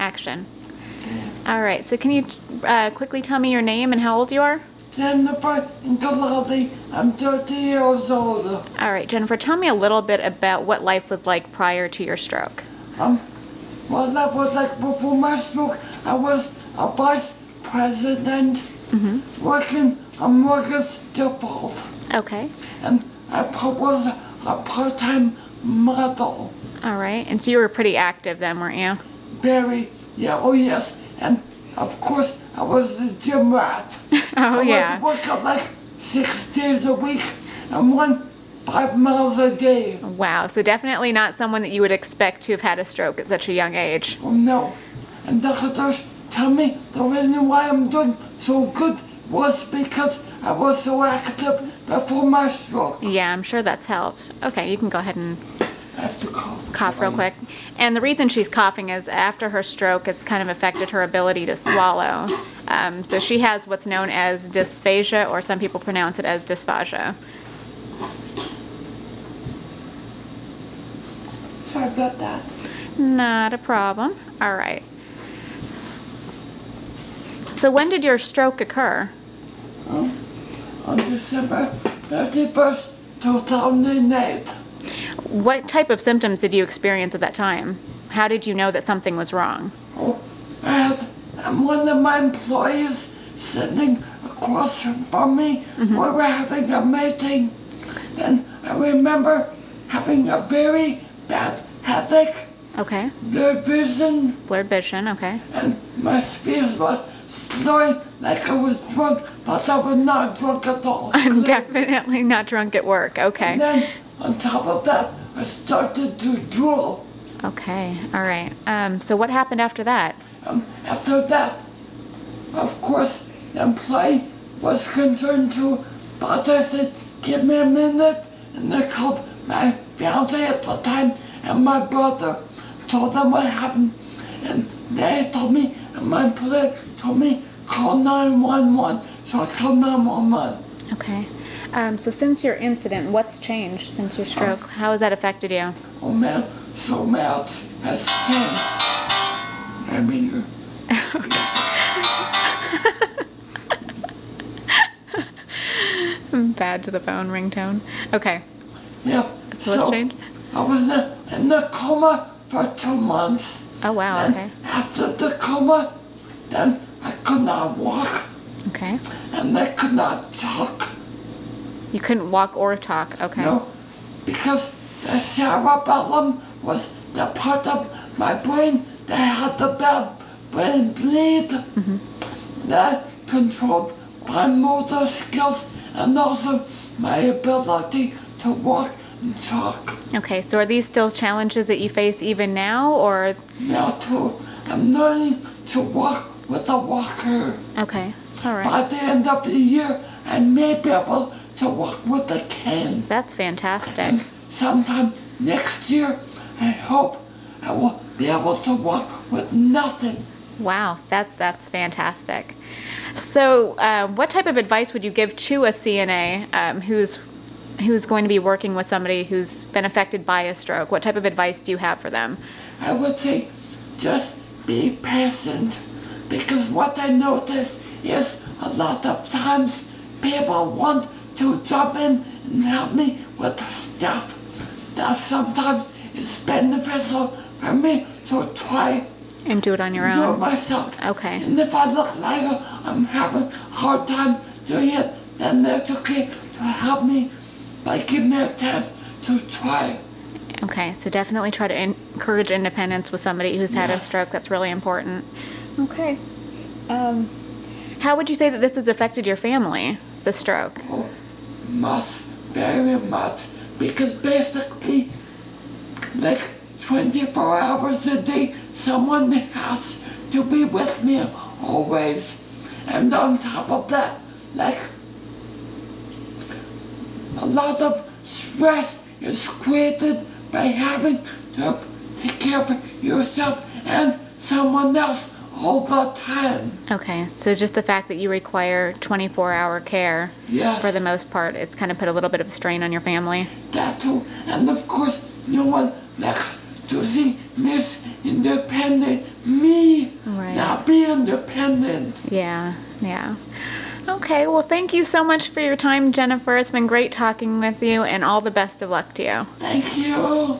Action. All right, so can you quickly tell me your name and how old you are? Jennifer Galati, I'm 30 years old. All right, Jennifer, tell me a little bit about what life was like prior to your stroke. What life was like before my stroke, I was a vice president working on Morgan's default. Okay. And I was a part-time model. All right, and so you were pretty active then, weren't you? Very, yeah, oh yes. And of course, I was a gym rat. Oh, yeah. I was working like 6 days a week and run 5 miles a day. Wow, so definitely not someone that you would expect to have had a stroke at such a young age. Oh no. And doctors tell me the reason why I'm doing so good was because I was so active before my stroke. Yeah, I'm sure that's helped. Okay, you can go ahead and I have to cough. cough real quick. And the reason she's coughing is after her stroke, it's kind of affected her ability to swallow. So she has what's known as dysphagia, or some people pronounce it as dysphagia. Sorry about that. Not a problem. All right. So when did your stroke occur? On December 31st, 2008. What type of symptoms did you experience at that time? How did you know that something was wrong? Oh, I had one of my employees sitting across from me. We were having a meeting, and I remember having a very bad headache, Okay. blurred vision, Blurred vision, okay. and my speech was slurring like I was drunk, but I was not drunk at all. I'm definitely not drunk at work, And okay. then, on top of that, I started to drool. Okay, all right. So what happened after that? After that, of course, the employee was concerned too, but I said, give me a minute, and I called my fiance at the time and my brother, told them what happened, and they told me, and my employee told me, call 911, so I called 911. Okay. So since your incident, what's changed since your stroke? How has that affected you? Oh man, so much has changed. I mean, Bad to the bone ringtone. Okay. yeah, So what's changed? I was in the coma for 2 months. Oh, wow, And okay. after the coma, then I could not walk Okay. and I could not talk. You couldn't walk or talk, okay. No, because the cerebellum was the part of my brain that had the bad brain bleed that controlled my motor skills and also my ability to walk and talk. Okay, so are these still challenges that you face even now, or? Now too, I'm learning to walk with a walker. Okay, all right. By the end of the year, I may be able to walk with a cane. That's fantastic. And sometime next year, I hope I will be able to walk with nothing. Wow, that's fantastic. So, what type of advice would you give to a CNA who's going to be working with somebody who's been affected by a stroke? What type of advice do you have for them? I would say just be patient, because what I notice is a lot of times people want to jump in and help me with stuff that sometimes is beneficial for me to try And do it on your do it own? myself. Okay. And if I look like I'm having a hard time doing it, then that's okay to help me, like give me a chance to try. Okay, so definitely try to encourage independence with somebody who's had a Yes. stroke. That's really important. Okay. How would you say that this has affected your family, the stroke? Oh, much, very much, because basically, like 24 hours a day, someone has to be with me always. And on top of that, like, a lot of stress is created by having to take care of yourself and someone else all the time. Okay, so just the fact that you require 24-hour care, Yes. for the most part, it's kind of put a little bit of a strain on your family. That too. And of course, no one likes to see Miss Independent me. be independent. Yeah, yeah. Okay, well, thank you so much for your time, Jennifer. It's been great talking with you, and all the best of luck to you. Thank you.